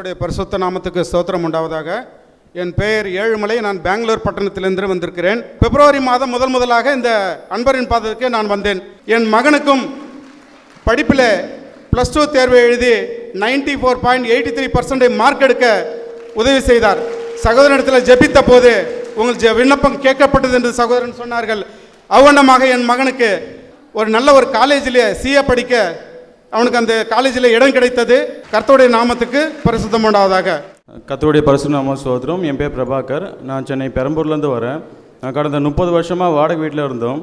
கர்த்தருடைய பரிசுத்த நாமத்துக்கு ஸ்தோத்திரம் உண்டாவதாக. என் பெயர் ஏழுமலை. நான் பெங்களூர் பட்டணத்திலிருந்து வந்திருக்கிறேன். பிப்ரவரி மாதம் முதலாக இந்த அன்பரின் பாதத்துக்கு நான் வந்தேன். என் மகனுக்கும் படிப்பில் +2 தேர்வை எழுதி 94.83% மார்க் எடுக்க உதவி செய்தார். சகோதரனிடத்தில் ஜெபித்த போது உங்கள் விண்ணப்பம் கேட்கப்பட்டது என்று சகோதரன் சொன்னார்கள். அவ்வண்ணமாக என் மகனுக்கு ஒரு நல்ல ஒரு காலேஜில் CA படிக்க அவனுக்கு அந்த காலேஜில் இடம் கிடைத்தது. கர்த்தருடைய நாமத்துக்கு பரிசுத்தம் உண்டாவதாக. கர்த்தருடைய பரிசுத்த நாம ஸ்தோத்திரம். என் பேர் பிரபாகர். நான் சென்னை பெரம்பூர்லேருந்து வரேன். நான் கடந்த 30 வருஷமாக வாடகை வீட்டில் இருந்தோம்.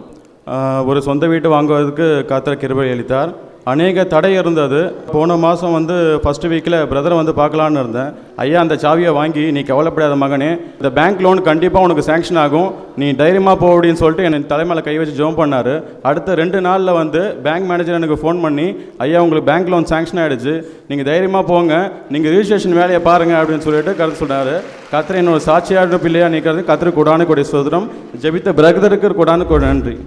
ஒரு சொந்த வீட்டு வாங்குவதற்கு கர்த்தர் கிருபை அளித்தார். அநேக தடை இருந்தது. போன மாதம் ஃபஸ்ட்டு வீக்கில் பிரதரை பார்க்கலான்னு இருந்தேன். ஐயா, அந்த சாவியை வாங்கி நீ கவலைப்படாத மகனே, இந்த பேங்க் லோன் கண்டிப்பாக உனக்கு சேங்ஷன் ஆகும், நீ தைரியமாக போ அப்படின்னு சொல்லிட்டு என் தலைமையில் கை வச்சு ஜெபம் பண்ணார். அடுத்த 2 நாளில் பேங்க் மேனேஜர் எனக்கு ஃபோன் பண்ணி, ஐயா உங்களுக்கு பேங்க் லோன் சேங்ஷன் ஆகிடுச்சு, நீங்கள் தைரியமாக போங்க, நீங்கள் ரிஜிஸ்ட்ரேஷன் வேலையை பாருங்கள் அப்படின்னு சொல்லிட்டு கருத்து சொன்னார். கர்த்தர் என்னோட சாட்சியாக பிள்ளையாக நிற்கிறது. கர்த்தருக்கு கொடானு கொடி ஸ்தோத்திரம். ஜெபித்த பிரதருக்கு கொடானு கொடி நன்றி.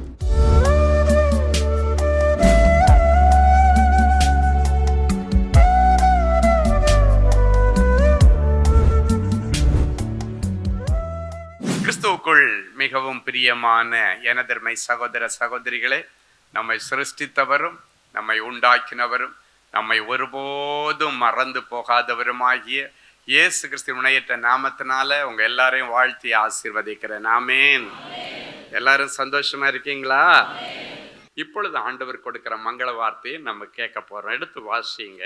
கிறிஸ்துவுக்குள் மிகவும் பிரியமான எனதர்மை சகோதர சகோதரிகளே, நம்மை சிருஷ்டித்தவரும் நம்மை உண்டாக்கினவரும் நம்மை ஒருபோதும் மறந்து போகாதவருமாகிய இயேசு கிறிஸ்துவின் முனையற்ற நாமத்தினால உங்க எல்லாரையும் வாழ்த்தி ஆசீர்வதிக்கிறேன். ஆமென். எல்லாரும் சந்தோஷமா இருக்கீங்களா? இப்பொழுது ஆண்டவர் கொடுக்கிற மங்கள வார்த்தையை நம்ம கேட்க போறோம். எடுத்து வாசிங்க.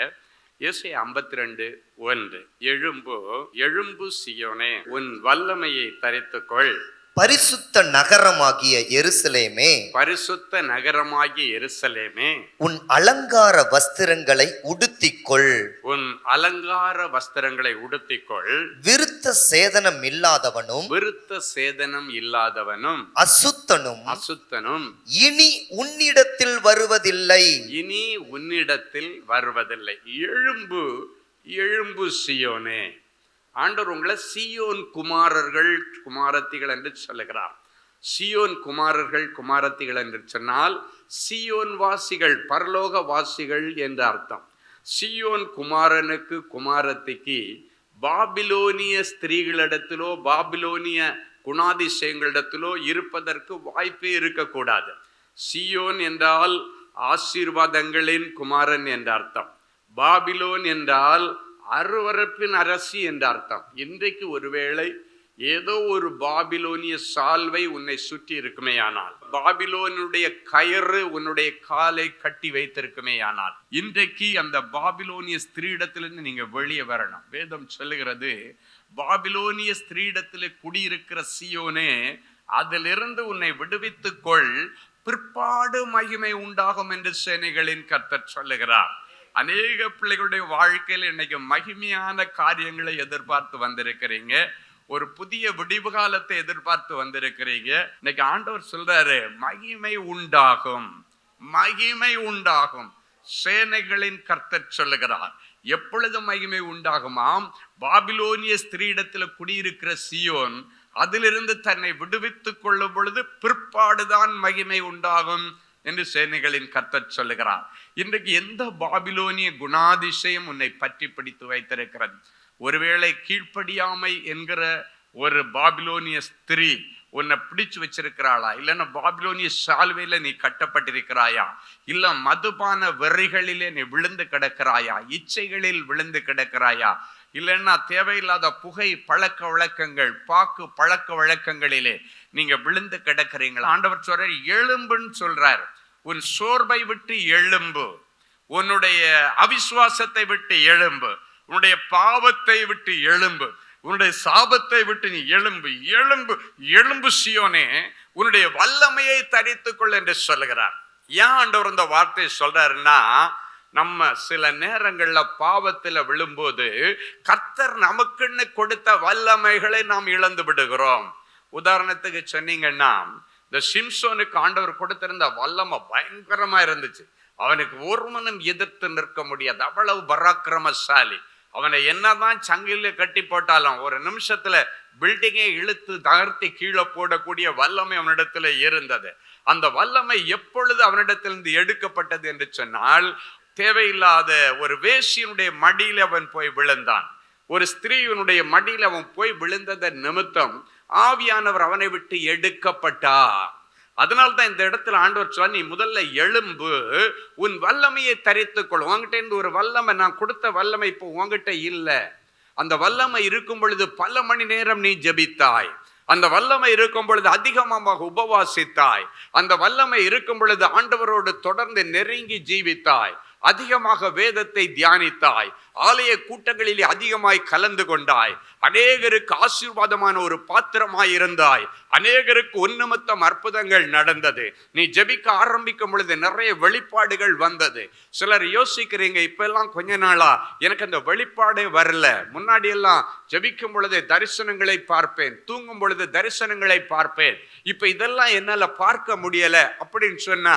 ஏசாயா 52:1. எழும்பு சீயோனே, உன் வல்லமையை தரித்துக்கொள். பரிசுத்த நகரமாகிய எருசலேமே, பரிசுத்த நகரமாகிய எருசலேமே, உன் அலங்கார வஸ்திரங்களை உடுத்திக்கொள். உன் அலங்கார வஸ்திரங்களை உடுத்திக்கொள். விருத்த சேதனம் இல்லாதவனும், விருத்த சேதனம் இல்லாதவனும், அசுத்தனும் இனி உன்னிடத்தில் வருவதில்லை. இனி உன்னிடத்தில் வருவதில்லை. எழும்பு சீயோனே. ஆண்டவர் உங்களை சீயோன் குமாரர்கள் குமாரத்திகள் என்று சொல்லுகிறார். சீயோன் குமாரர்கள் குமாரத்திகள் என்று சொன்னால் சீயோன் வாசிகள், பரலோக வாசிகள் என்று அர்த்தம். சீயோன் குமாரனுக்கு குமாரத்திக்கு பாபிலோனிய ஸ்திரீகளிடத்திலோ பாபிலோனிய குணாதிசயங்களிடத்திலோ இருப்பதற்கு வாய்ப்பே இருக்கக்கூடாது. சீயோன் என்றால் ஆசீர்வாதங்களின் குமாரன் என்ற அர்த்தம். பாபிலோன் என்றால் அருவருப்பின் அரசி என்ற அர்த்தம். இன்றைக்கு ஒருவேளை ஏதோ ஒரு பாபிலோனிய சால்வை உன்னை சுற்றி இருக்குமேயானால், பாபிலோனுடைய கயிறு உன்னுடைய காலை கட்டி வைத்திருக்குமேயானால், இன்றைக்கு அந்த பாபிலோனிய ஸ்திரீடத்திலிருந்து நீங்க வெளியே வரணும். வேதம் சொல்லுகிறது, பாபிலோனிய ஸ்திரீடத்திலே குடியிருக்கிற சீயோனே, அதிலிருந்து உன்னை விடுவித்துக்கொள், பிற்பாடு மகிமை உண்டாகும் என்று சேனைகளின் கர்த்தர் சொல்லுகிறார். அநேக பிள்ளைகளுடைய வாழ்க்கையில் இன்னைக்கு மகிமையான காரியங்களை எதிர்பார்த்து வந்திருக்கிறீங்க. ஒரு புதிய விடிவு காலத்தை எதிர்பார்த்து வந்திருக்கிறீங்க. இன்னைக்கு ஆண்டவர் சொல்றாரு, மகிமை உண்டாகும், மகிமை உண்டாகும். சேனைகளின் கர்த்தர் சொல்லுகிறார். எப்பொழுது மகிமை உண்டாகுமாம்? பாபிலோனிய ஸ்திரீடத்தில் குடியிருக்கிற சீயோன் அதிலிருந்து தன்னை விடுவித்துக் கொள்ளும் பொழுது பிற்பாடுதான் மகிமை உண்டாகும் என்று சேனைகளின் கர்த்தர் சொல்லுகிறார். இன்றைக்கு எந்த பாபிலோனிய குணாதிசயம் உன்னை பற்றி பிடித்து வைத்திருக்கிறது? ஒருவேளை கீழ்ப்படியாமை என்கிற ஒரு பாபிலோனிய ஸ்திரீ உன்னை பிடிச்சு வச்சிருக்கிறாளா? இல்லைன்னா பாபிலோனிய சால்வையில நீ கட்டப்பட்டிருக்கிறாயா? இல்ல மதுபான வெறிகளிலே நீ விழுந்து கிடக்கிறாயா? இச்சைகளில் விழுந்து கிடக்கிறாயா? இல்லைன்னா தேவையில்லாத புகை பழக்க வழக்கங்கள், பாக்கு பழக்க வழக்கங்களிலே நீங்க விழுந்து கிடக்கிறீங்களா? ஆண்டவர் சொல்றார், எழும்புன்னு சொல்றார். உன் சோர்வை விட்டு எழும்பு, உன்னுடைய அவிசுவாசத்தை விட்டு எழும்பு, உன்னுடைய பாவத்தை விட்டு எழும்பு, உன்னுடைய சாபத்தை விட்டு நீ எழும்பு. எழும்பு சீயோனே, உன்னுடைய வல்லமையை தரித்துக்கொள் என்று சொல்லுகிறார். ஏன் ஆண்டவர் இந்த வார்த்தையை சொல்றாருன்னா, நம்ம சில நேரங்கள்ல பாவத்துல விழும்போது கர்த்தர் நமக்குன்னு கொடுத்த வல்லமைகளை நாம் இழந்து விடுகிறோம். உதாரணத்துக்கு சொன்னீங்கன்னா, இந்த சிம்சோனுக்கு ஆண்டவர் கொடுத்திருந்த வல்லமை பயங்கரமா இருந்துச்சு. அவனுக்கு ஒருவனும் எதிர்த்து நிற்க முடியாது, அவ்வளவு பராக்கிரமசாலி. அவனை என்னதான் சங்கில கட்டி போட்டாலும் ஒரு நிமிஷத்துல பில்டிங்கை இழுத்து தகர்த்தி கீழே போடக்கூடிய வல்லமை அவனிடத்துல இருந்தது. அந்த வல்லமை எப்பொழுது அவனிடத்திலிருந்து எடுக்கப்பட்டது என்று சொன்னால், தேவையில்லாத ஒரு வேசியனுடைய மடியில் அவன் போய் விழுந்தான். ஒரு ஸ்திரீயினுடைய மடியில் அவன் போய் விழுந்ததன் நிமித்தம் ஆவியானவர் அவனை விட்டு எடுக்கப்பட்டார். அதனால்தான் இந்த இடத்துல ஆண்டவர் சொல்ல, நீ முதல்ல எழும்பு, உன் வல்லமையை தரித்துக்கொள். உங்ககிட்ட இருந்து ஒரு வல்லமை, நான் கொடுத்த வல்லமை இப்போ உங்ககிட்ட இல்லை. அந்த வல்லமை இருக்கும் பொழுது பல மணி நேரம் நீ ஜெபித்தாய். அந்த வல்லமை இருக்கும் பொழுது அதிகமாக உபவாசித்தாய். அந்த வல்லமை இருக்கும் பொழுது ஆண்டவரோடு தொடர்ந்து நெருங்கி ஜீவித்தாய். அதிகமாக வேதத்தை தியானித்தாய். ஆலய கூட்டங்களிலே அதிகமாய் கலந்து கொண்டாய். அநேகருக்கு ஆசீர்வாதமான ஒரு பாத்திரமாய் இருந்தாய். அநேகருக்கு உன்னிமித்தம் அற்புதங்கள் நடந்தது. நீ ஜெபிக்க ஆரம்பிக்கும் பொழுது நிறைய வெளிப்பாடுகள் வந்தது. சிலர் யோசிக்கிறீங்க, இப்ப எல்லாம் கொஞ்ச நாளா எனக்கு அந்த வெளிப்பாடே வரல. முன்னாடி எல்லாம் ஜெபிக்கும் பொழுது தரிசனங்களை பார்ப்பேன், தூங்கும் பொழுது தரிசனங்களை பார்ப்பேன், இப்ப இதெல்லாம் என்னால பார்க்க முடியல அப்படின்னு சொன்னா,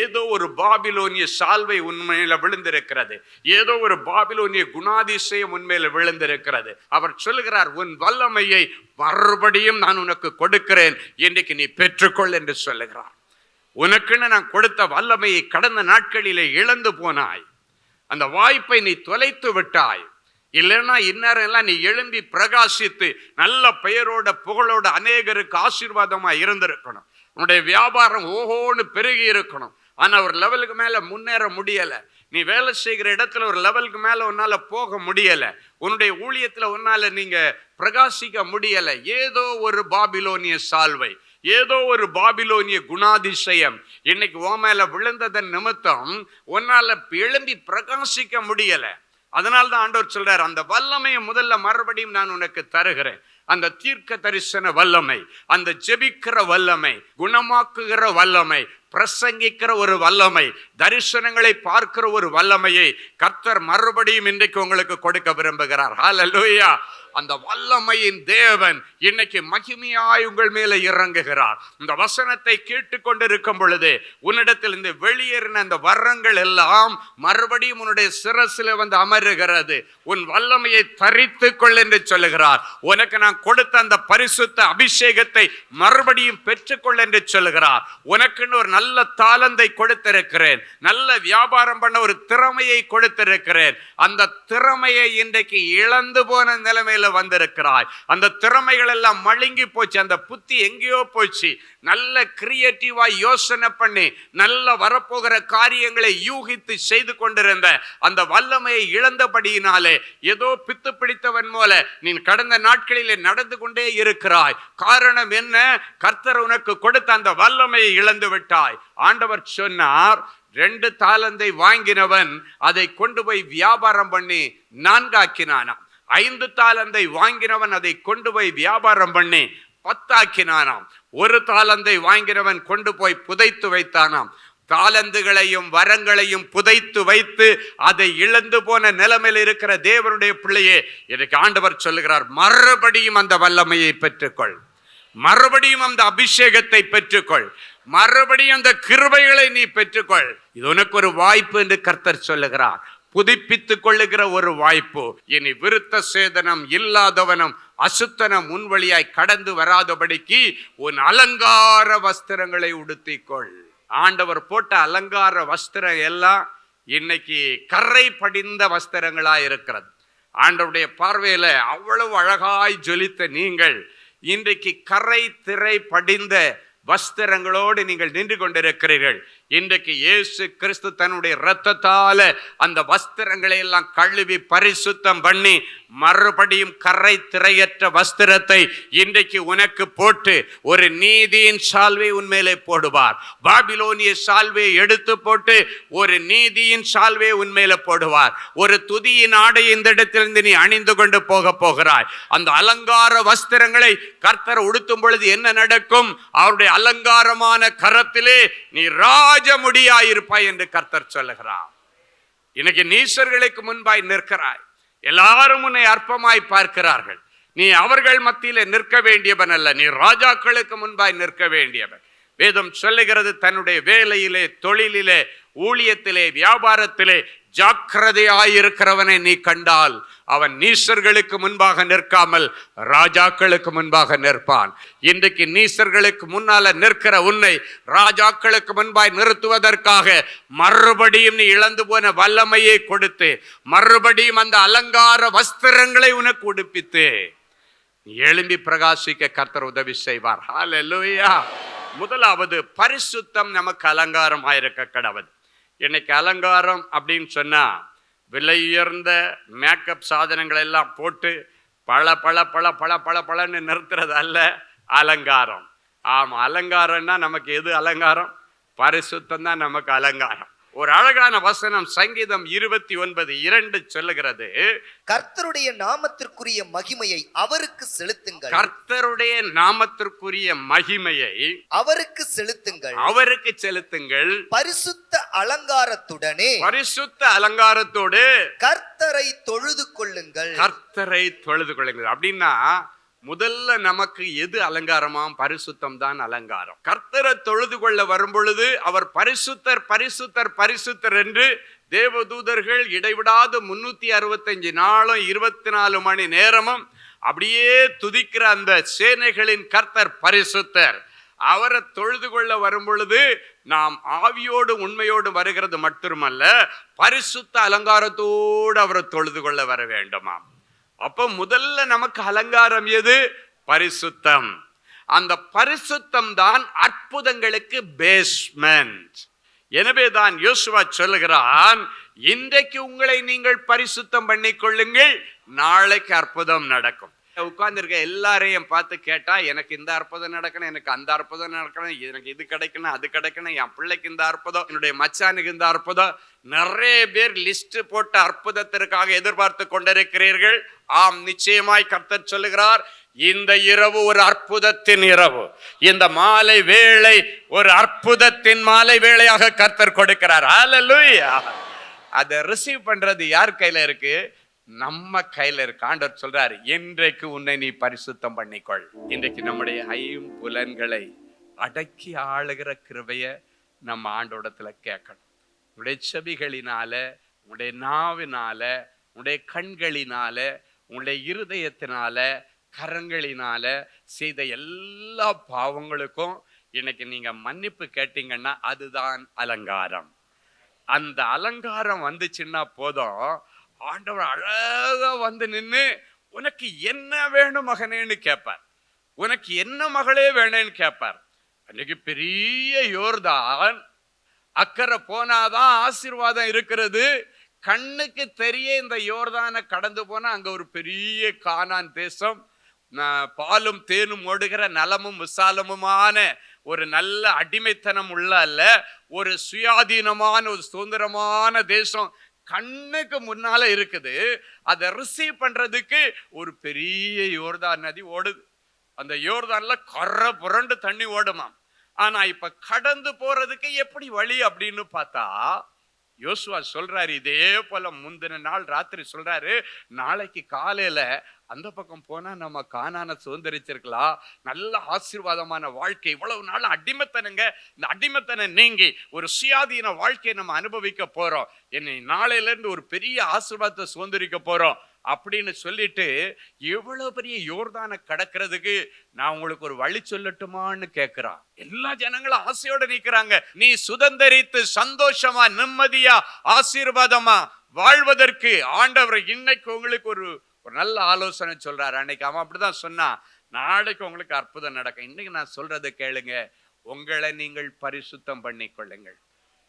ஏதோ ஒரு பாபிலோனிய சால்வை உண்மையில விழுந்திருக்கிறது. ஏதோ ஒரு பாபிலோனிய குணாதிசயம் உண்மையில விழுந்திருக்கிறது. அவர் சொல்லுகிறார், உன் வல்லமையை மறுபடியும் நான் உனக்கு கொடுக்கிறேன், இன்றைக்கு நீ பெற்றுக்கொள் என்று சொல்லுகிறார். உனக்குன்னு நான் கொடுத்த வல்லமையை கடந்த நாட்களிலே இழந்து போனாய். அந்த வாய்ப்பை நீ தொலைத்து விட்டாய். இல்லைன்னா இந்நேரம் எல்லாம் நீ எழும்பி பிரகாசித்து நல்ல பெயரோட புகழோட அநேகருக்கு ஆசீர்வாதமா இருந்திருக்கணும். உன்னுடைய வியாபாரம் ஓஹோன்னு பெருகி இருக்கணும். ஆனா ஒரு லெவலுக்கு மேல முன்னேற முடியல. நீ வேலை செய்கிற இடத்துல ஒரு லெவலுக்கு மேல உன்னால போக முடியல. உன்னுடைய ஊழியத்துல உன்னால நீங்க பிரகாசிக்க முடியல. ஏதோ ஒரு பாபிலோனிய சால்வை, ஏதோ ஒரு பாபிலோனிய குணாதிசயம் இன்னைக்கு உன் மேல விழுந்ததன் நிமித்தம் உன்னால எழும்பி பிரகாசிக்க முடியல. அதனால்தான் ஆண்டவர் சொல்றார், அந்த வல்லமையை முதல்ல மறுபடியும் நான் உனக்கு தருகிறேன். அந்த தீர்க்க தரிசன வல்லமை, அந்த ஜெபிக்கிற வல்லமை, குணமாக்குகிற வல்லமை, பிரசங்கிக்கிற ஒரு வல்லமை, தரிசனங்களை பார்க்கிற ஒரு வல்லமையை கர்த்தர் மறுபடியும் இன்றைக்கு உங்களுக்கு கொடுக்க விரும்புகிறார். ஹல்லேலூயா. அந்த வல்லமையின் தேவன் இன்னைக்கு மகிமையாய் உங்கள் மேல இறங்குகிறார். இந்த வசனத்தை கேட்டுக்கொண்டிருக்கும் பொழுது உன்னிடத்தில் இந்த வெளியேறின அந்த வரங்கள் எல்லாம் மறுபடியும் உன்னுடைய சிரசில வந்து அமருகிறது. உன் வல்லமையை தரித்து கொள் என்று சொல்லுகிறார். உனக்கு நான் கொடுத்த அந்த பரிசுத்த அபிஷேகத்தை மறுபடியும் பெற்றுக்கொள் என்று சொல்லுகிறார். உனக்குன்னு ஒரு நல்ல தாளந்தை கொடுத்திருக்கிறேன், நல்ல வியாபாரம் பண்ண ஒரு திறமையை கொடுத்திருக்கிறேன். அந்த திறமையை இன்றைக்கு இழந்து போன நிலைமையில வந்திருக்கிறாய். அந்த திறமைகள் எல்லாம் மழுங்கி போச்சு. அந்த புத்தி எங்கேயோ போச்சு. நல்ல கிரியேட்டிவா யோசனை பண்ணி நல்ல வரப்போகிற காரியங்களை யூகித்து செய்து கொண்டிருந்த அந்த வல்லமையை இழந்தபடியினாலே ஏதோ பித்து பிடித்தவன் போல நீ கடந்த நாட்களிலே நடந்து கொண்டே இருக்கிறாய். காரணம் என்ன? கர்த்தர் உனக்கு கொடுத்த அந்த வல்லமையை இழந்து விட்டாய். ஆண்டவர் சொன்னார், 2 தாலந்தை வாங்கினவன் அதை கொண்டு போய் வியாபாரம் பண்ணி 4 ஆக்கினானாம். 5 தாலந்தை வாங்கினவன் அதை கொண்டு போய் வியாபாரம் பண்ணி 10 ஆக்கினானாம். 1 தாலந்தை வாங்கினவன் கொண்டு போய் புதைத்து வைத்தானாம். தாலந்துகளையும் வரங்களையும் புதைத்து வைத்து அதை இழந்து போன நிலைமையில் இருக்கிற தேவனுடைய பிள்ளையே, எனக்கு ஆண்டவர் சொல்லுகிறார், மறுபடியும் அந்த வல்லமையை பெற்றுக்கொள், மறுபடியும் அந்த அபிஷேகத்தை பெற்றுக்கொள், மறுபடியும் அந்த கிருபைகளை நீ பெற்றுக்கொள். இது உனக்கு ஒரு வாய்ப்பு என்று கர்த்தர் சொல்லுகிறார். புதுப்பித்துக் கொள்ளுகிற ஒரு வாய்ப்பு. இனி விருத்த சேதனம் இல்லாதவனும் அசுத்தனம் உன் வழியாய் கடந்து வராதபடிக்கு உன் அலங்கார வஸ்திரங்களை உடுத்திக்கொள். ஆண்டவர் போட்ட அலங்கார வஸ்திரம் எல்லாம் இன்னைக்கு கரை படிந்த வஸ்திரங்களா இருக்கிறது. ஆண்டவருடைய பார்வையில அவ்வளவு அழகாய் ஜொலித்த நீங்கள் இன்றைக்கு கரை திரை படிந்த வஸ்திரங்களோடு நீங்கள் நின்று கொண்டிருக்கிறீர்கள். இன்றைக்கு இயேசு கிறிஸ்து தன்னுடைய இரத்தத்தால அந்த வஸ்திரங்களை எல்லாம் கழுவி பரிசுத்தம் பண்ணி மறுபடியும் கரை திரையற்ற வஸ்திரத்தை இன்றைக்கு உனக்கு போட்டு ஒரு நீதியின் சால்வை உன்மேலே போடுவார். பாபிலோனிய சால்வையை எடுத்து போட்டு ஒரு நீதியின் சால்வை உன்மேலே போடுவார். ஒரு துதியின் ஆடை இந்த இடத்திலிருந்து நீ அணிந்து கொண்டு போகிறாய். அந்த அலங்கார வஸ்திரங்களை கர்த்தர் உடுத்தும் பொழுது என்ன நடக்கும்? அவருடைய அலங்காரமான கரத்திலே நீ ராஜமுடியாயிருப்பாய் என்று கர்த்தர் சொல்லுகிறார். இன்னைக்கு நீசர்களுக்கு முன்பாய் நிற்கிறாய். எல்லாரும் உன்னை அற்பமாய் பார்க்கிறார்கள். நீ அவர்கள் மத்தியிலே நிற்க வேண்டியவன் அல்ல, நீ ராஜாக்களுக்கு முன்பாய் நிற்க வேண்டியவன். வேதம் சொல்லுகிறது, தன்னுடைய வேலையிலே, தொழிலிலே, ஊழியத்திலே, வியாபாரத்திலே ஜாக்கிரதையாயிருக்கிறவனை நீ கண்டால் அவன் நீசர்களுக்கு முன்பாக நிற்காமல் ராஜாக்களுக்கு முன்பாக நிற்பான். இன்றைக்கு நீசர்களுக்கு முன்னால நிற்கிற உன்னை ராஜாக்களுக்கு முன்பாய் நிறுத்துவதற்காக மறுபடியும் நீ இழந்து போன வல்லமையை கொடுத்து, மறுபடியும் அந்த அலங்கார வஸ்திரங்களை உனக்கு உடுப்பித்து எழும்பி பிரகாசிக்க கர்த்தர் உதவி செய்வார். ஹல்லேலூயா. முதலாவது, பரிசுத்தம் நமக்கு அலங்காரம் ஆயிருக்க கடவுள். இன்னைக்கு அலங்காரம் அப்படின்னு சொன்னா விலை உயர்ந்த மேக்கப் சாதனங்கள் எல்லாம் போட்டு பல பல பல பல பல பலன்னு நிறுத்துறது அல்ல அலங்காரம். ஆமா, அலங்காரம்னா நமக்கு எது அலங்காரம்? பரிசுத்தம் தான் நமக்கு அலங்காரம். ஒரு அழகான வசனம் சங்கீதம் 29:2 சொல்லுகிறது, கர்த்தருடைய நாமத்திற்குரிய மகிமையை அவருக்கு செலுத்துங்கள். கர்த்தருடைய நாமத்திற்குரிய மகிமையை அவருக்கு செலுத்துங்கள். அவருக்கு செலுத்துங்கள். பரிசுத்த அலங்காரத்துடனே, பரிசுத்த அலங்காரத்தோடு கர்த்தரை தொழுது கொள்ளுங்கள். கர்த்தரை தொழுது கொள்ளுங்கள். அப்படின்னா முதல்ல நமக்கு எது அலங்காரமாம்? பரிசுத்தம் தான் அலங்காரம். கர்த்தரை தொழுது கொள்ள வரும் பொழுது அவர் பரிசுத்தர் பரிசுத்தர் பரிசுத்தர் என்று தேவதூதர்கள் இடைவிடாது 365 நாளும் 24 மணி நேரமும் அப்படியே துதிக்கிற அந்த சேனைகளின் கர்த்தர் பரிசுத்தர். அவரை தொழுது கொள்ள வரும் பொழுது நாம் ஆவியோடு உண்மையோடு வருகிறது மட்டுமல்ல, பரிசுத்த அலங்காரத்தோடு அவரை தொழுது கொள்ள வர வேண்டுமாம். அப்போ முதல்ல நமக்கு அலங்காரம் எது? பரிசுத்தம். அந்த பரிசுத்தம் தான் அற்புதங்களுக்கு பேஸ்மெண்ட். எனவேதான் யோசுவா சொல்லுகிறான், இன்றைக்கு உங்களை நீங்கள் பரிசுத்தம் பண்ணிக் கொள்ளுங்கள், நாளைக்கு அற்புதம் நடக்கும். உட்கார்ந்துருக்க எல்லாரையும் பார்த்து கேட்டா, எனக்கு இந்த அற்புதம் நடக்கணும், எனக்கு அந்த அற்புதம் நடக்கணும், எனக்கு இது கிடைக்கணும், அது கிடைக்கணும், என் பிள்ளைக்கு இந்த அற்புதம், என்னுடைய மச்சானுக்கு இந்த அற்புதம். நிறைய பேர் லிஸ்ட் போட்ட அற்புதத்திற்காக எதிர்பார்த்து கொண்டிருக்கிறீர்கள். ஆம், நிச்சயமாய் கர்த்தர் சொல்லுகிறார், இந்த இரவு ஒரு அற்புதத்தின் இரவு. இந்த மாலை வேளை ஒரு அற்புதத்தின் மாலை வேளையாக கர்த்தர் கொடுக்கிறார். ஹல்லேலூயா. அதை ரிசீவ் பண்றது யார் கையில இருக்கு? நம்ம கையில இருக்கு. ஆண்டவர் சொல்றாரு, இன்றைக்கு உன்னை நீ பரிசுத்தம் பண்ணிக்கொள். இன்றைக்கு நம்முடைய ஐம்புலன்களை அடக்கி ஆளுகிற கிருபைய நம்ம ஆண்டோடத்துல கேட்கணும். உன்னுடைய செவிகளினால, உன்னுடைய நாவினால, உன்னுடைய கண்களினால, உன்னுடைய இருதயத்தினால, கரங்களினால செய்த எல்லா பாவங்களுக்கும் இன்னைக்கு நீங்க மன்னிப்பு கேட்டீங்கன்னா அதுதான் அலங்காரம். அந்த அலங்காரம் வந்துச்சுன்னா போதும், ஆண்டவர் அழகா வந்து நின்று உனக்கு என்ன வேணும் மகனேன்னு கேட்பார், உனக்கு என்ன மகளே வேணும்னு கேட்பார். அன்னைக்கு பெரிய யோர்தான் அக்கறை போனாதான் ஆசீர்வாதம் இருக்கிறது. கண்ணுக்கு தெரிய இந்த யோர்தானை கடந்து போனா அங்க ஒரு பெரிய கானான் தேசம், பாலும் தேனும் ஓடுகிற நலமும் விசாலமுமான ஒரு நல்ல அடிமைத்தனம் உள்ள அல்ல, ஒரு சுயாதீனமான ஒரு சுதந்திரமான தேசம் கண்ணுக்கு முன்னால இருக்குது. அதை ரிசீவ் பண்றதுக்கு ஒரு பெரிய யோர்தான் நதி ஓடுது. அந்த யோர்தான்ல கரை புரண்டு தண்ணி ஓடுமாம். ஆனா இப்ப கடந்து போறதுக்கு எப்படி வழி அப்படின்னு பார்த்தா, யோசுவா சொல்றாரு, இதே போல முந்தின நாள் ராத்திரி சொல்றாரு, நாளைக்கு காலையில அந்த பக்கம் போனா நம்ம கானானை சுதந்திரிச்சிருக்கலாம், நல்ல ஆசீர்வாதமான வாழ்க்கை. இவ்வளவு நாள் அடிமைத்தனங்க, இந்த அடிமைத்தனம் நீங்கி ஒரு சுயாதீன வாழ்க்கையை நம்ம அனுபவிக்க போறோம். என்னை நாளையில இருந்து ஒரு பெரிய ஆசீர்வாதத்தை சுதந்திரிக்க போறோம் அப்படின்னு சொல்லிட்டு, எவ்வளவு பெரிய யோர்தானை கடக்கிறதுக்கு நான் உங்களுக்கு ஒரு வழி சொல்லட்டுமான்னு கேட்கிறான். எல்லா ஜனங்களும் ஆசையோட நிக்கிறாங்க. நீ சுதந்திரித்து சந்தோஷமா நிம்மதியா ஆசீர்வாதமா வாழ்வதற்கு ஆண்டவர் இன்னைக்கு உங்களுக்கு ஒரு நல்ல ஆலோசனை சொல்றாரு. அன்னைக்கு அவன் அப்படிதான் சொன்னான், நாளைக்கு உங்களுக்கு அற்புதம் நடக்கும். இன்னைக்கு நான் சொல்றதை கேளுங்க, உங்களை நீங்கள் பரிசுத்தம் பண்ணி கொள்ளுங்கள்.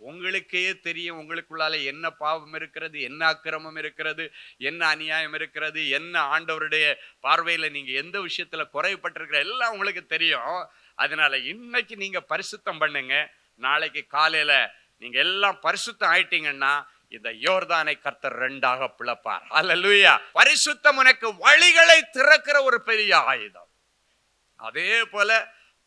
உங்களுக்கே தெரியும் உங்களுக்குள்ளால என்ன பாவம் இருக்கிறது, என்ன அக்கிரமம் இருக்கிறது, என்ன அநியாயம் இருக்கிறது, என்ன ஆண்டவருடைய பார்வையில நீங்க எந்த விஷயத்துல குறைபட்டிருக்கிற எல்லாம் உங்களுக்கு தெரியும். அதனால இன்னைக்கு நீங்க பரிசுத்தம் பண்ணுங்க. நாளைக்கு காலையில நீங்க எல்லாம் பரிசுத்தம் ஆயிட்டீங்கன்னா இந்த யோர்தானை கர்த்தர் 2ஆக பிளப்பார். அல்லேலூயா. பரிசுத்தம் உனக்கு வழிகளை திறக்கிற ஒரு பெரிய ஆயுதம். அதே போல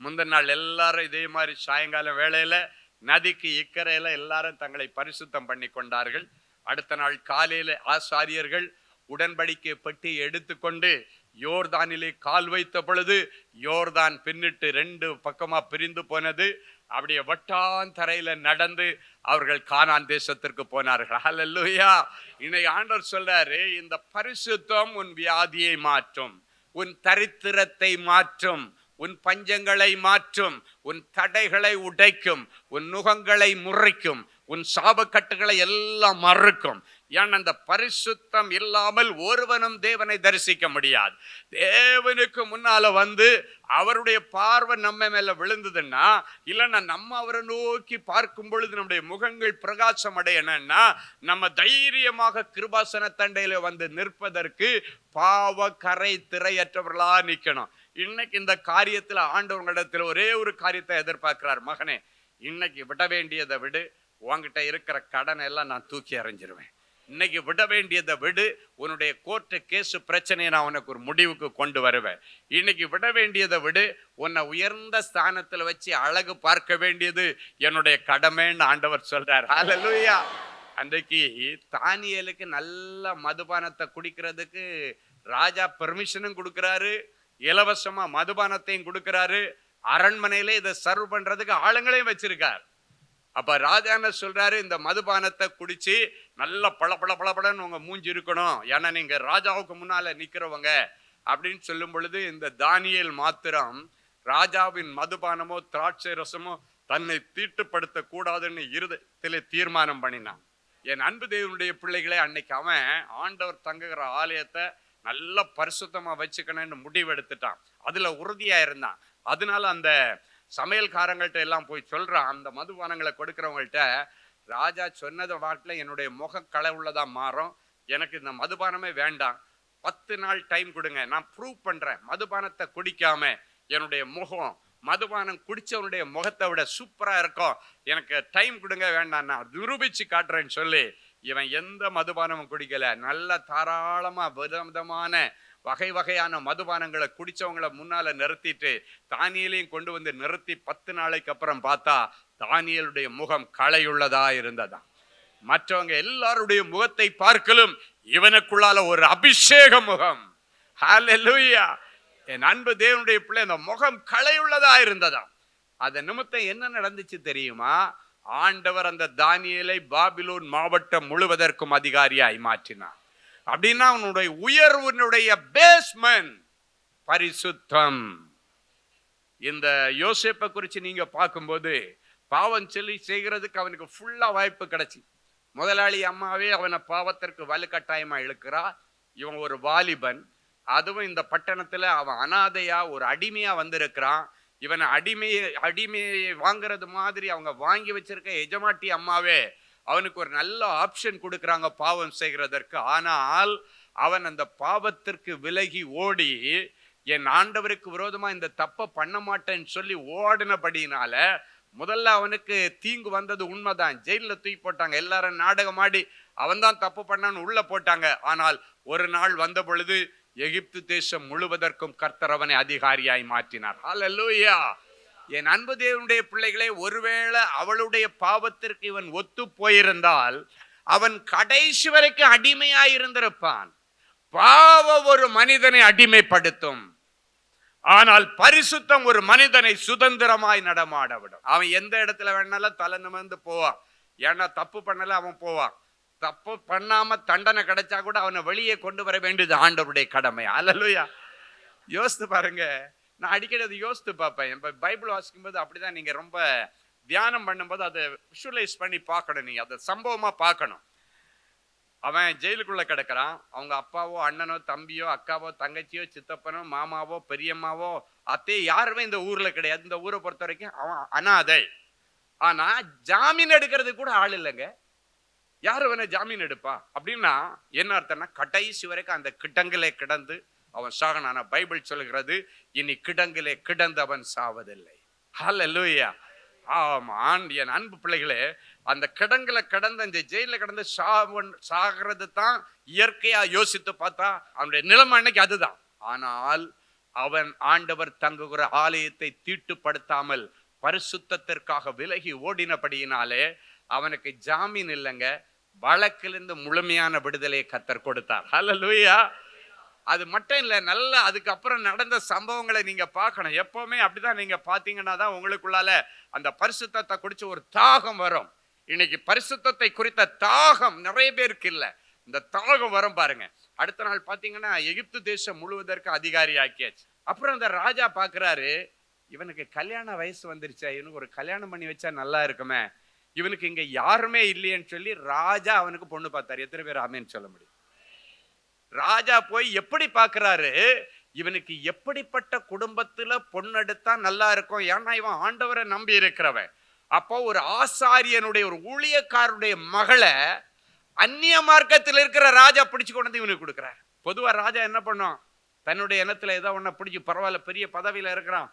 முந்தின நாள் எல்லாரும் இதே மாதிரி சாயங்கால வேளையில நதிக்கு இக்கரையில எல்லாரும் தங்களை பரிசுத்தம் பண்ணி கொண்டார்கள். அடுத்த நாள் காலையில ஆசாரியர்கள் உடன்படிக்கை பெட்டி எடுத்துக்கொண்டு யோர்தானிலே கால் வைத்த பொழுது யோர்தான் பின்னிட்டு 2 பக்கமா பிரிந்து போனது. அப்படியே வட்டாந்தரையில நடந்து அவர்கள் கானான் தேசத்திற்கு போனார்கள். ஹல்லேலூயா. இன்னைக்கு ஆண்டவர் சொல்றாரு, இந்த பரிசுத்தம் உன் வியாதியை மாற்றும், உன் தரித்திரத்தை மாற்றும், உன் பஞ்சங்களை மாற்றும், உன் தடைகளை உடைக்கும், உன் நுகங்களை முறிக்கும், உன் சாபக்கட்டுகளை எல்லாம் மறுக்கும். ஏன் அந்த பரிசுத்தம் இல்லாமல் ஒருவனும் தேவனை தரிசிக்க முடியாது. தேவனுக்கு முன்னால வந்து அவருடைய பார்வை நம்ம மேல விழுந்ததுன்னா, இல்லைன்னா நம்ம அவரை நோக்கி பார்க்கும் பொழுது நம்முடைய முகங்கள் பிரகாசம் அடையணும்னா, நம்ம தைரியமாக கிருபாசன தண்டையில வந்து நிற்பதற்கு பாவ கரை திரையற்றவர்களா நிக்கணும். இன்னைக்கு இந்த காரியத்துல ஆண்டவங்களிடத்துல ஒரே ஒரு காரியத்தை எதிர்பார்க்கிறார். மகனே, இன்னைக்கு விட வேண்டியதை விடு, உன்கிட்ட இருக்கிற கடனை எல்லாம் நான் தூக்கி எறிஞ்சிருவேன். இன்னைக்கு விட வேண்டியதை விடு, உன்னுடைய கோர்ட்டு கேஸு பிரச்சனையை நான் உனக்கு ஒரு முடிவுக்கு கொண்டு வருவேன். இன்னைக்கு விட வேண்டியதை விடு, உன்னை உயர்ந்த ஸ்தானத்துல வச்சு அழகு பார்க்க வேண்டியது என்னுடைய கடமைன்னு ஆண்டவர் சொல்றார். ஹல்லேலூயா. அன்றைக்கு தானியேலுக்கு நல்ல மதுபானத்தை குடிக்கிறதுக்கு ராஜா பெர்மிஷனும் கொடுக்கிறாரு, இலவசமா மதுபானத்தையும் கொடுக்கிறாரு, அரண்மனையிலே இதை சர்வ் பண்றதுக்கு ஆளுங்களையும் வச்சிருக்கார். அப்ப ராஜா என்ன சொல்றாரு, இந்த மதுபானத்தை குடிச்சு நல்ல பளபளன்னு உங்க மூஞ்சி இருக்கணும், ஏன்னா நீங்க ராஜாவுக்கு முன்னால நிக்கிறவங்க அப்படின்னு சொல்லும் பொழுது, இந்த தானியேல் மாத்திரம் ராஜாவின் மதுபானமோ திராட்சை ரசமோ தன்னை தீட்டுப்படுத்த கூடாதுன்னு இருதயத்திலே தீர்மானம் பண்ணினான். என் அன்பு தேவனுடைய பிள்ளைகளே, அன்னைக்கு அவன் ஆண்டவர் தங்குகிற ஆலயத்தை நல்ல பரிசுத்தமா வச்சுக்கணும்னு முடிவெடுத்துட்டான். அதுல உறுதியா இருந்தான். அதனால அந்த சமையல்காரங்கள்ட்ட எல்லாம் போய் சொல்றான், அந்த மதுபானங்களை கொடுக்கிறவங்கள்ட்ட, ராஜா சொன்னதை வாட்டில் என்னுடைய முக களை உள்ளதா மாறும், எனக்கு இந்த மதுபானமே வேண்டாம், 10 நாள் டைம் கொடுங்க, நான் ப்ரூவ் பண்றேன், மதுபானத்தை குடிக்காம என்னுடைய முகம் மதுபானம் குடிச்சவனுடைய முகத்தை விட சூப்பரா இருக்கும், எனக்கு டைம் கொடுங்க, வேண்டாம், நான் நிரூபிச்சு காட்டுறேன்னு சொல்லி இவன் எந்த மதுபானமும் குடிக்கல. நல்ல தாராளமா விதவிதமான வகை வகையான மதுபானங்களை குடிச்சவங்களை முன்னால நிறுத்திட்டு தானியேலையும் கொண்டு வந்து நிறுத்தி 10 நாளைக்கு அப்புறம் பார்த்தா தானியேலுடைய முகம் களையுள்ளதா இருந்ததா. மற்றவங்க எல்லாருடைய முகத்தை பார்க்கலும் இவனுக்குள்ளால ஒரு அபிஷேக முகம். ஹல்லேலூயா. என் அன்பு தேவனுடைய பிள்ளை, அந்த முகம் களையுள்ளதா இருந்ததா. அதன் நிமித்தம் என்ன நடந்துச்சு தெரியுமா? ஆண்டவர் அந்த தானியேலை பாபிலோன் மாவட்டம் முழுவதற்கும் அதிகாரியாய் மாற்றினார். அப்படின்னா அவனுடைய உயர்வுனுடைய பேஸ்மென்ட் பரிசுத்தம். இந்த யோசேப்பை குறித்து நீங்க பார்க்கும்போது, பாவம் சொல்லி செய்கிறதுக்கு அவனுக்கு ஃபுல்லா வாய்ப்பு கிடைச்சி, முதலாளி அம்மாவே அவனை பாவத்திற்கு வலுக்கட்டாயமா இழுக்கிறா. இவன் ஒரு வாலிபன், அதுவும் இந்த பட்டணத்துல அவன் அனாதையா ஒரு அடிமையா வந்திருக்கிறான். இவனை அடிமையை வாங்குறது மாதிரி அவங்க வாங்கி வச்சிருக்க எஜமாட்டி அம்மாவே அவனுக்கு ஒரு நல்ல ஆப்ஷன் கொடுக்குறாங்க பாவம் செய்கிறதற்கு. ஆனால் அவன் அந்த பாவத்திற்கு விலகி ஓடி, என் ஆண்டவருக்கு விரோதமா இந்த தப்பை பண்ண மாட்டேன்னு சொல்லி ஓடினபடினால முதல்ல அவனுக்கு தீங்கு வந்தது உண்மைதான். ஜெயில தூக்கி போட்டாங்க, எல்லாரும் நாடகமாடி அவன் தான் தப்பு பண்ணான்னு உள்ள போட்டாங்க. ஆனால் ஒரு நாள் வந்த பொழுது எகிப்து தேசம் முழுவதற்கும் கர்த்தர் அவனை அதிகாரியாய் மாற்றினார். ஹல்லேலூயா. என் அன்பு தேவனுடைய பிள்ளைகளே, ஒருவேளை அவளுடைய பாவத்திற்கு இவன் ஒத்து போயிருந்தால் அவன் கடைசி வரைக்கும் அடிமையாய் இருந்திருப்பான். பாவம் ஒரு மனிதனை அடிமைப்படுத்தும், ஆனால் பரிசுத்தம் ஒரு மனிதனை சுதந்திரமாய் நடமாட விடும். அவன் எந்த இடத்துல வேணாலும் தலை நிமிர்ந்து போவான். ஏன்னா தப்பு பண்ணல அவன் போவான். தப்பு பண்ணாம தண்டனை கிடைச்சா கூட அவனை வெளியே கொண்டு வர வேண்டியது ஆண்டவருடைய கடமை. அல்லேலூயா. யோசித்து பாருங்க. நான் அடிக்கடி அதை யோசித்து பார்ப்பேன். இப்போ பைபிள் வாசிக்கும் போது அப்படிதான், நீங்க ரொம்ப தியானம் பண்ணும்போது அதை விஷுவலைஸ் பண்ணி பார்க்கணும், நீங்க அதை சம்பவமா பார்க்கணும். அவன் ஜெயிலுக்குள்ள கிடக்கிறான். அவங்க அப்பாவோ அண்ணனோ தம்பியோ அக்காவோ தங்கச்சியோ சித்தப்பனோ மாமாவோ பெரியம்மாவோ அத்தையோ யாருமே இந்த ஊர்ல கிடையாது. இந்த ஊரை பொறுத்த வரைக்கும் அவன் அனாதை. ஆனா ஜாமீன் எடுக்கிறது கூட ஆள் இல்லைங்க. யாரு வேணா ஜாமீன் எடுப்பா? அப்படின்னா என்ன அர்த்தம்னா, கடைசி வரைக்கும் அந்த கிடங்கிலே கிடந்து அவன் சாகனான. பைபிள் சொல்லுகிறது, இனி கிடங்கிலே கிடந்து அவன் சாவதில்லை. ஹல்லேலூயா. ஆமா, என் அன்பு பிள்ளைகளே, அந்த கிடங்குல கிடந்த இந்த ஜெயில கிடந்து சாகிறது தான் இயற்கையா யோசித்து பார்த்தா அவனுடைய நிலைமை அன்னைக்கு அதுதான். ஆனால் அவன் ஆண்டவர் தங்குகிற ஆலயத்தை தீட்டுப்படுத்தாமல் பரிசுத்தத்திற்காக விலகி ஓடினபடியினாலே அவனுக்கு ஜாமீன் இல்லைங்க, வழக்கிலிருந்து முழுமையான விடுதலையை கர்த்தர் கொடுத்தார். ஹல்லேலூயா. அது மட்டும் இல்லை, நல்ல அதுக்கப்புறம் நடந்த சம்பவங்களை நீங்க பார்க்கணும். எப்பவுமே அப்படிதான் நீங்க பார்த்தீங்கன்னா தான் உங்களுக்குள்ளால அந்த பரிசுத்தத்தை குறித்து ஒரு தாகம் வரும். இன்னைக்கு பரிசுத்தத்தை குறித்த தாகம் நிறைய பேருக்கு இல்லை. இந்த தாகம் வரும் பாருங்க. அடுத்த நாள் பார்த்தீங்கன்னா எகிப்து தேசம் முழுவதற்கு அதிகாரி ஆக்கியாச்சு. அப்புறம் அந்த ராஜா பார்க்குறாரு, இவனுக்கு கல்யாண வயசு வந்துருச்சா, இவனுக்கு ஒரு கல்யாணம் பண்ணி வச்சா நல்லா இருக்குமே, இவனுக்கு இங்க யாருமே இல்லையேன்னு சொல்லி ராஜா அவனுக்கு பொண்ணு பார்த்தாரு. எத்தனை பேர் ஆமேன்னு சொல்ல முடியும்? ராஜா போய் எப்படி பார்க்கிறாரு, இவனுக்கு எப்படிப்பட்ட குடும்பத்துல பொண்ணு எடுத்தா நல்லா இருக்கும், ஏன்னா இவன் ஆண்டவரை நம்பி இருக்கிறவன். அப்போ ஒரு ஆசாரியனுடைய ஒரு ஊழியக்காரனுடைய மகளை அந்நிய மார்க்கத்தில் இருக்கிற ராஜா பிடிச்சு கொண்டு வந்து இவனுக்கு கொடுக்குறார். பொதுவா ராஜா என்ன பண்ணும், தன்னுடைய எண்ணத்துல ஏதோ ஒன்ன பிடிச்சி, பரவாயில்ல பெரிய பதவியில இருக்கிறான்,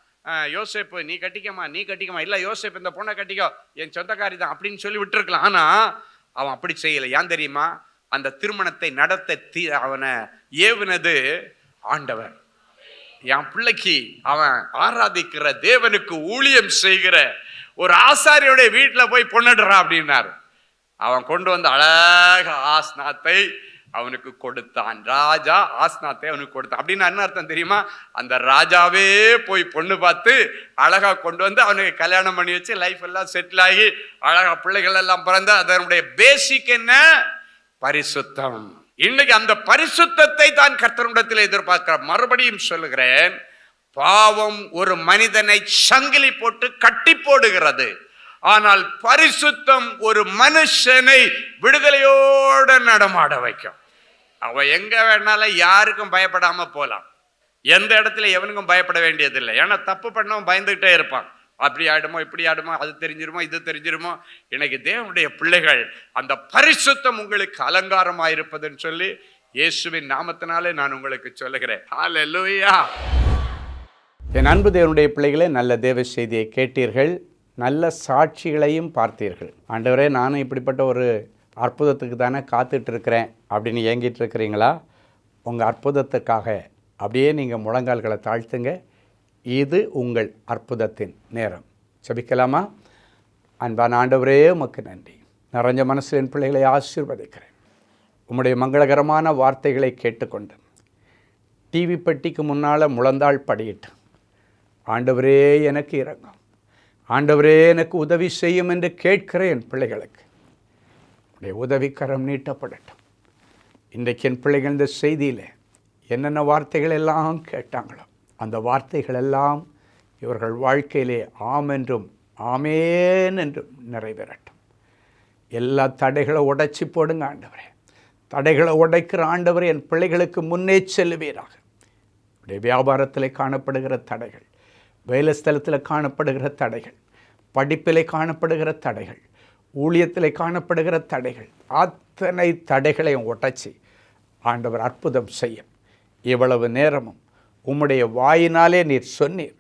யோசேப்பு நீ கட்டிக்கமா, இல்ல யோசேப்பு இந்த பொண்ணை கட்டிக்கோ, என் சொந்தக்காரி தான் அப்படின்னு சொல்லி விட்டுருக்கலாம். ஆனா அவன் அப்படி செய்யல. ஏன் தெரியுமா? அந்த திருமணத்தை நடத்த அவனை ஏவுனது ஆண்டவர். என் பிள்ளைக்கு அவன் ஆராதிக்கிற தேவனுக்கு ஊழியம் செய்கிற ஒரு ஆசாரியோடைய வீட்டுல போய் பொண்ணுடுறான் அப்படின்னாரு. அவன் கொண்டு வந்து அழக ஆஸ்நாத்தை அவனுக்கு கொடுத்தான். ராஜா ஆஸ்நாத்தை அவனுக்கு கொடுத்தான். அப்படின்னு என்ன அர்த்தம் தெரியுமா? அந்த ராஜாவே போய் பொண்ணு பார்த்து அழகா கொண்டு வந்து அவனுக்கு கல்யாணம் பண்ணி வச்சு லைஃப் எல்லாம் செட்டில் ஆகி அழகா பிள்ளைகள் எல்லாம் பிறந்த. அதனுடைய பேசிக் என்ன? பரிசுத்தம். இன்னைக்கு அந்த பரிசுத்தத்தை தான் கர்த்தரிடத்தில் எதிர்பார்க்கிறார். மறுபடியும் சொல்லுகிறேன், பாவம் ஒரு மனிதனை சங்கிலி போட்டு கட்டி போடுகிறது. ஆனால் பரிசுத்தம் ஒரு மனுஷனை விடுதலையோடு நடமாட வைக்கும். அவன் எங்க வேணாலும் யாருக்கும் பயப்படாம போலாம். எந்த இடத்துல எவனுக்கும் பயப்பட வேண்டியதில்லை. ஏன்னா தப்பு பண்ணவன் பயந்துகிட்டே இருப்பான். அப்படி ஆயிடுமோ, இப்படி ஆயிடுமோ, அது தெரிஞ்சிருமோ, இது தெரிஞ்சிருமோ. இன்னைக்கு தேவனுடைய பிள்ளைகள், அந்த பரிசுத்தம் உங்களுக்கு அலங்காரமாயிருப்பதுன்னு சொல்லி இயேசுவின் நாமத்தினாலே நான் உங்களுக்கு சொல்லுகிறேன். ஹல்லேலூயா. என் அன்பு தேவனுடைய பிள்ளைகளே, நல்ல தேவ செய்தியை கேட்டீர்கள், நல்ல சாட்சிகளையும் பார்த்தீர்கள். ஆண்டவரே, நானும் இப்படிப்பட்ட ஒரு அற்புதத்துக்கு தானே காத்துட்டு இருக்கிறேன் அப்படின்னு ஏங்கிட்டு இருக்கிறீங்களா? உங்கள் அற்புதத்துக்காக அப்படியே நீங்கள் முழங்கால்களை தாழ்த்துங்க. இது உங்கள் அற்புதத்தின் நேரம். ஜெபிக்கலாமா? அன்பான ஆண்டவரே, உமக்கு நன்றி. நிறைஞ்ச மனசு என் பிள்ளைகளை ஆசீர்வதிக்கிறேன். உம்முடைய மங்களகரமான வார்த்தைகளை கேட்டுக்கொண்டு டிவி பெட்டிக்கு முன்னால் முழந்தாள் படியிட்டு, ஆண்டவரே எனக்கு இரங்கும், ஆண்டவரே எனக்கு உதவி செய்யும் என்று கேட்கிற என் பிள்ளைகளுக்கு உடைய உதவிக்கரம் நீட்டப்படட்டும். இன்றைக்கு என் பிள்ளைகள் இந்த செய்தியில் என்னென்ன வார்த்தைகள் எல்லாம் கேட்டாங்களோ அந்த வார்த்தைகள் எல்லாம் இவர்கள் வாழ்க்கையிலே ஆம் என்றும் ஆமேன் என்றும் நிறைவேறட்டும். எல்லா தடைகளை உடைச்சி போடுங்க ஆண்டவரே. தடைகளை உடைக்கிற ஆண்டவரே, என் பிள்ளைகளுக்கு முன்னே செல்லுவீராக. உடைய வியாபாரத்தில் காணப்படுகிற தடைகள், வேலை ஸ்தலத்தில் காணப்படுகிற தடைகள், படிப்பிலே காணப்படுகிற தடைகள், ஊழியத்தில் காணப்படுகிற தடைகள், அத்தனை தடைகளையும் உடைச்சி ஆண்டவர் அற்புதம் செய்யும். இவ்வளவு நேரமும் உம்முடைய வாயினாலே நீர் சொன்னீர்.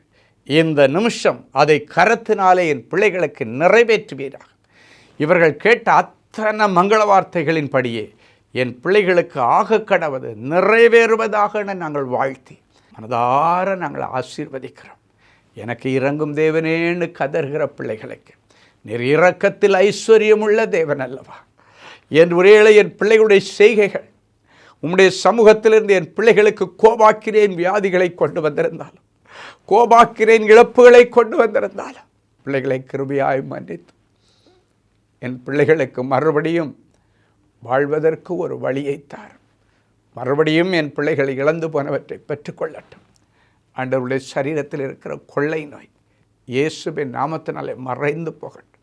இந்த நிமிஷம் அதை கரத்தினாலே என் பிள்ளைகளுக்கு நிறைவேற்றுவீராக. இவர்கள் கேட்ட அத்தனை மங்கள வார்த்தைகளின் படியே என் பிள்ளைகளுக்கு ஆக கடவது நிறைவேறுவதாக நாங்கள் வாழ்த்தி மனதார நாங்கள் ஆசீர்வதிக்கிறோம். எனக்கு இறங்கும் தேவனேன்னு கதறுகிற பிள்ளைகளுக்கு நீர் இரக்கத்தில் ஐஸ்வர்யமுள்ள தேவன் அல்லவா? என் ஒரேளை என் பிள்ளைகளுடைய செய்கைகள் உம்முடைய சமூகத்திலிருந்து என் பிள்ளைகளுக்கு கோபாக்கிறேன் வியாதிகளை கொண்டு வந்திருந்தாலும், கோபாக்கிறேன் இழப்புகளை கொண்டு வந்திருந்தாலும், பிள்ளைகளை கிருபையாய் மன்னித்து என் பிள்ளைகளுக்கு மறுபடியும் வாழ்வதற்கு ஒரு வழியை தார். மறுபடியும் என் பிள்ளைகளை இழந்து போனவற்றை பெற்றுக்கொள்ளட்டும். ஆண்டவருடைய சரீரத்தில் இருக்கிற கொள்ளை நோய் இயேசுவின் நாமத்தினாலே மறைந்து போகட்டும்.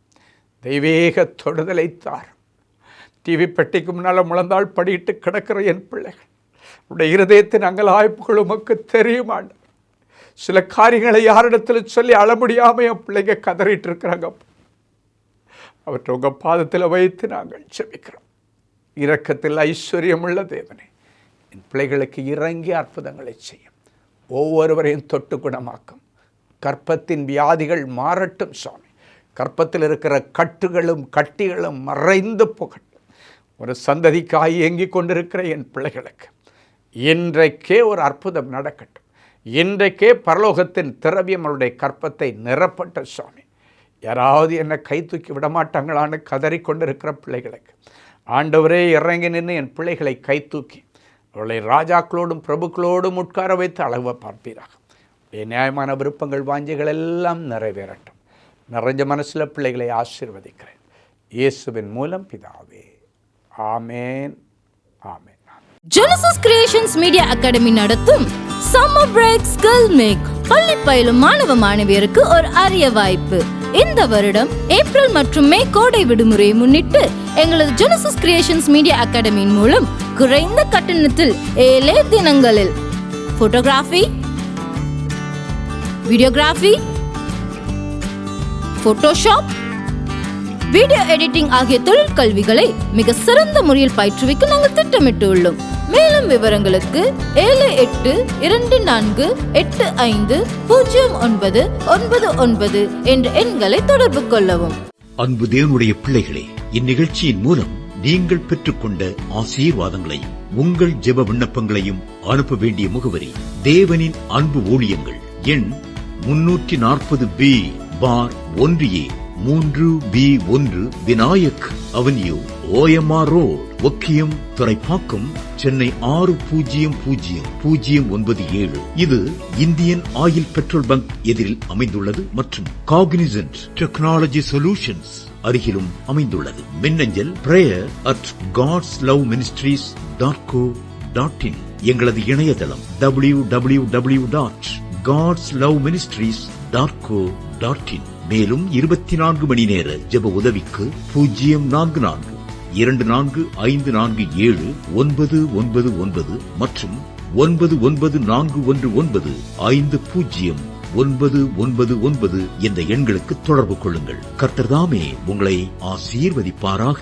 தெய்வீக தொடுதலை தார். டிவி பெட்டிக்கு முன்னால் முழந்தாள் படியிட்டு கிடக்கிற என் பிள்ளைகள் உடைய இருதயத்தின் அங்கலாய்ப்புகள் உமக்கு தெரியும் ஆண்டவர். சில காரியங்களை யாரிடத்தில் சொல்லி அழ முடியாமல் என் பிள்ளைங்க கதறிட்டு இருக்கிறாங்க. அவற்றை உங்கள் பாதத்தில் வைத்து நாங்கள் ஜெபிக்கிறோம். இரக்கத்தில் ஐஸ்வர்யமுள்ள தேவனே, என் பிள்ளைகளுக்கு இறங்கி அற்புதங்களை செய்யும். ஒவ்வொருவரையும் தொட்டு குணமாக்கும். கற்பத்தின் வியாதிகள் மாறட்டும் சுவாமி. கற்பத்தில் இருக்கிற கட்டுகளும் கட்டிகளும் மறைந்து போகட்டும். ஒரு சந்ததிக்காய் இயங்கி கொண்டிருக்கிற என் பிள்ளைகளுக்கு இன்றைக்கே ஒரு அற்புதம் நடக்கட்டும். இன்றைக்கே பரலோகத்தின் திரவியம் அவருடைய கற்பத்தை நிரப்பட்ட சுவாமி. யாராவது என்னை கை தூக்கி விடமாட்டாங்களான்னு கதறி கொண்டிருக்கிற பிள்ளைகளுக்கு ஆண்டவரே இறங்கி நின்று என் பிள்ளைகளை கை தூக்கி அவர்களை ராஜாக்களோடும் பிரபுக்களோடும் உட்கார வைத்து அளவை பார்ப்பீராக. நியாயமான விருப்பங்கள் வாஞ்சைகள் எல்லாம் நிறைவேறட்டும். நிறைஞ்ச மனசில் பிள்ளைகளை ஆசீர்வதிக்கிறேன் இயேசுவின் மூலம் பிதாவே. ஆமேன், ஆமேன். ஜெனசிஸ் கிரியேஷன்ஸ் மீடியா அகாடமி நடத்தும் சம்மர் பிரேக் ஸ்கில் மேக் பள்ளி பயிலும் மாணவ மாணவியருக்கு ஒரு அரிய வாய்ப்பு. இந்த வருடம் ஏப்ரல் மற்றும் மே கோடை விடுமுறையை முன்னிட்டு எங்களது ஜெனசிஸ் கிரியேஷன்ஸ் மீடியா அகாடமியின் மூலம் குறைந்த கட்டணத்தில் 7 தினங்களில் photography, videography, Photoshop, video editing ஆகிய தொழில் கல்விகளை மிக சிறந்த முறையில் பயிற்றுவிக்க நாங்கள் திட்டமிட்டு உள்ளோம். மேலும் விவரங்களுக்கு 7824850999 என்ற எண்களை தொடர்பு கொள்ளவும். அன்பு தேவனுடைய பிள்ளைகளே, இந்நிகழ்ச்சியின் மூலம் நீங்கள் பெற்றுக்கொண்ட ஆசீர்வாதங்களை உங்கள் ஜெப விண்ணப்பங்களையும் அனுப்ப வேண்டிய முகவரி தேவனின் அன்பு ஊழியங்கள், எண் 340B/1A 3B1 Vinayak avenue, OMR road, Okkiyam, Thoraipakkam, Chennai 600097. இது இந்தியன் ஆயில் பெட்ரோல் பங்க் எதிரில் அமைந்துள்ளது மற்றும் காக்னிசன்ட் டெக்னாலஜி சொல்யூஷன்ஸ் அருகிலும் அமைந்துள்ளது. மின்னஞ்சல் prayer@godsloveministries.co.in. எங்களது இணையதளம் www.godsloveministries.co.in. மேலும் 24 மணி நேர ஜெப உதவிக்கு 044-5447-999 மற்றும் 9941950999 என்ற எண்களுக்கு தொடர்பு கொள்ளுங்கள். கர்த்தர் தாமே உங்களை ஆசீர்வதிப்பாராக.